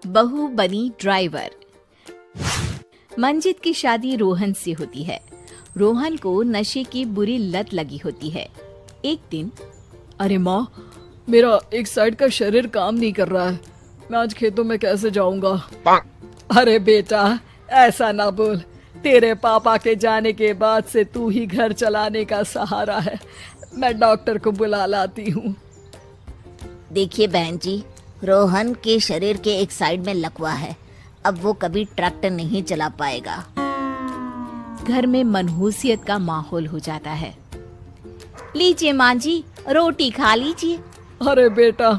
बहू बनी ड्राइवर। मंजित की शादी रोहन से होती है। रोहन को नशे की बुरी लत लगी होती है। एक दिन, अरे माँ, मेरा एक साइड का शरीर काम नहीं कर रहा है। मैं आज खेतों में कैसे जाऊंगा? अरे बेटा, ऐसा ना बोल। तेरे पापा के जाने के बाद से तू ही घर चलाने का सहारा है। मैं डॉक्टर को बुला लाती हूँ। देखिए बहन जी, रोहन के शरीर के एक साइड में लकवा है। अब वो कभी ट्रैक्टर नहीं चला पाएगा। घर में मनहूसियत का माहौल हो जाता है। लीजिए माँ जी, रोटी खा लीजिए। अरे बेटा,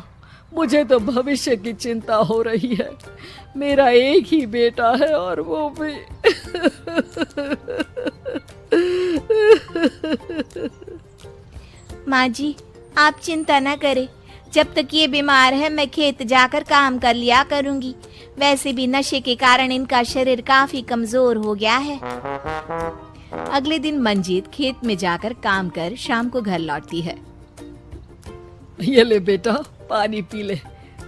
मुझे तो भविष्य की चिंता हो रही है। मेरा एक ही बेटा है और वो भी माँ जी, आप चिंता न करें। जब तक ये बीमार है मैं खेत जाकर काम कर लिया करूंगी। वैसे भी नशे के कारण इनका शरीर काफी कमजोर हो गया है। अगले दिन मंजीत खेत में जाकर काम कर शाम को घर लौटती है। ये ले बेटा, पानी पी ले।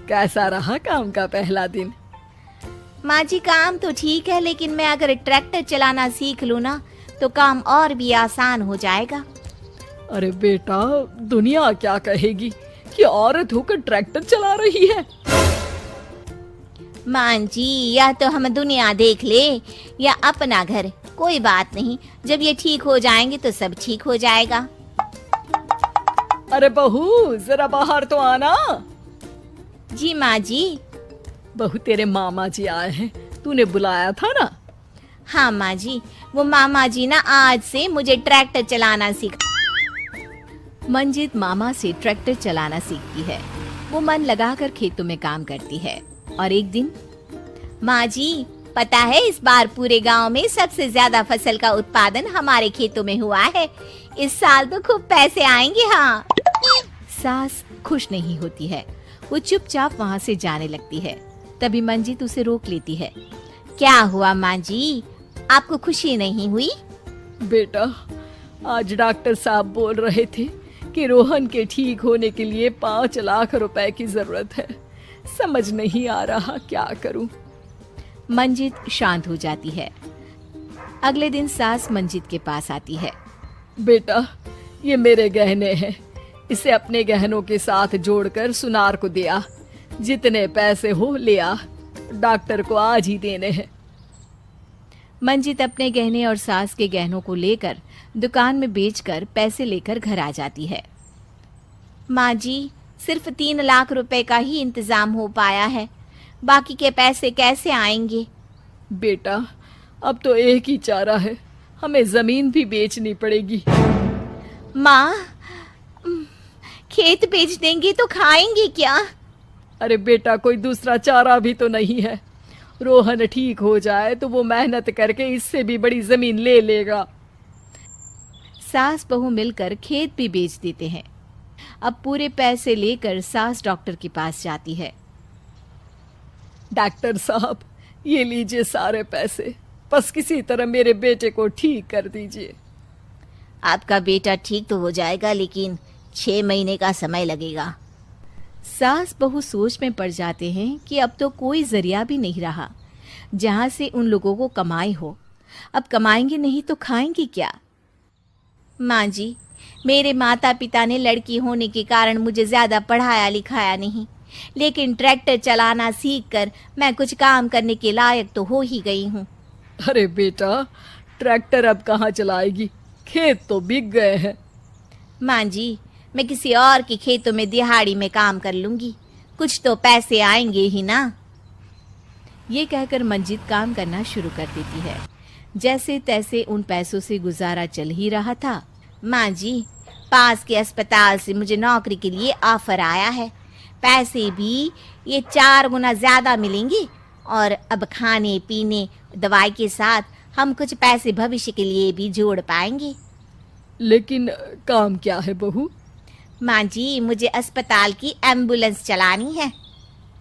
कैसा रहा काम का पहला दिन? माँ जी, काम तो ठीक है, लेकिन मैं अगर ट्रैक्टर चलाना सीख लूँ ना तो काम और भी आसान हो जाएगा। अरे बेटा, दुनिया क्या कहेगी कि औरत होकर ट्रैक्टर चला रही है। माँ जी, या तो हम दुनिया देख ले या अपना घर, कोई बात नहीं। जब ये ठीक हो जाएंगे तो सब ठीक हो जाएगा। अरे बहू, जरा बाहर तो आना। जी माँ जी। बहू, तेरे मामा जी आए हैं, तूने बुलाया था ना? हाँ माँ जी, वो मामा जी ना आज से मुझे ट्रैक्टर चलाना सिखा। मंजित मामा से ट्रैक्टर चलाना सीखती है। वो मन लगाकर खेतों में काम करती है। और एक दिन, माँ जी, पता है इस बार पूरे गांव में सबसे ज्यादा फसल का उत्पादन हमारे खेतों में हुआ है। इस साल तो खूब पैसे आएंगे। हाँ। सास खुश नहीं होती है। वो चुपचाप वहाँ से जाने लगती है। तभी मंजित उसे रोक लेती है। क्या हुआ माँ जी, आपको खुशी नहीं हुई? बेटा, आज डॉक्टर साहब बोल रहे थे कि रोहन के ठीक होने के लिए 5 लाख रुपए की जरूरत है। समझ नहीं आ रहा क्या करूं। मंजित शांत हो जाती है। अगले दिन सास मंजित के पास आती है। बेटा, ये मेरे गहने हैं। इसे अपने गहनों के साथ जोड़कर सुनार को दे आ। जितने पैसे हो ले आ। डॉक्टर को आज ही देने हैं। मंजित अपने गहने और सास के गहनों को लेकर दुकान में बेचकर पैसे लेकर घर आ जाती है। माँ जी, सिर्फ 3 लाख रुपए का ही इंतजाम हो पाया है। बाकी के पैसे कैसे आएंगे? बेटा, अब तो एक ही चारा है, हमें जमीन भी बेचनी पड़ेगी। माँ, खेत बेच देंगे तो खाएंगे क्या? अरे बेटा, कोई दूसरा चारा भी तो नहीं है। रोहन ठीक हो जाए तो वो मेहनत करके इससे भी बड़ी जमीन ले लेगा। सास बहू मिलकर खेत भी बेच देते हैं। अब पूरे पैसे लेकर सास डॉक्टर के पास जाती है। डॉक्टर साहब, ये लीजिए सारे पैसे। बस किसी तरह मेरे बेटे को ठीक कर दीजिए। आपका बेटा ठीक तो हो जाएगा, लेकिन 6 महीने का समय लगेगा। सास बहू सोच में पड़ जाते हैं कि अब तो कोई जरिया भी नहीं रहा जहां से उन लोगों को कमाई हो। अब कमाएंगे नहीं तो खाएंगे क्या? माँ जी, मेरे माता पिता ने लड़की होने के कारण मुझे ज्यादा पढ़ाया लिखाया नहीं, लेकिन ट्रैक्टर चलाना सीखकर मैं कुछ काम करने के लायक तो हो ही गई हूँ। अरे बेटा, ट्रैक्टर अब कहाँ चलाएगी? खेत तो बिक गए हैं। माँ जी, मैं किसी और के खेतों में दिहाड़ी में काम कर लूंगी, कुछ तो पैसे आएंगे ही ना। ये कहकर मंजित काम करना शुरू कर देती है। जैसे तैसे उन पैसों से गुजारा चल ही रहा था। माँ जी, पास के अस्पताल से मुझे नौकरी के लिए ऑफर आया है। पैसे भी ये 4 गुना ज्यादा मिलेंगे और अब खाने पीने दवाई के साथ हम कुछ पैसे भविष्य के लिए भी जोड़ पाएंगे। लेकिन काम क्या है बहू? माँ जी, मुझे अस्पताल की एम्बुलेंस चलानी है।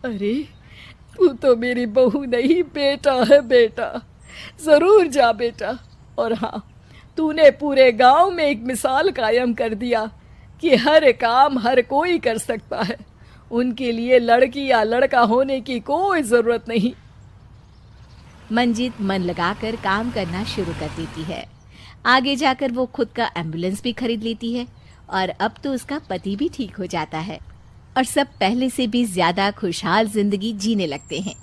अरे, तू तो मेरी बहू नहीं, बेटा है बेटा। जरूर जा बेटा। और हाँ, तूने पूरे गांव में एक मिसाल कायम कर दिया कि हर काम हर कोई कर सकता है। उनके लिए लड़की या लड़का होने की कोई जरूरत नहीं। मंजित मन लगाकर काम करना शुरू कर देती है। आगे जाकर वो खुद का एम्बुलेंस भी खरीद लेती है और अब तो उसका पति भी ठीक हो जाता है और सब पहले से भी ज्यादा खुशहाल जिंदगी जीने लगते हैं।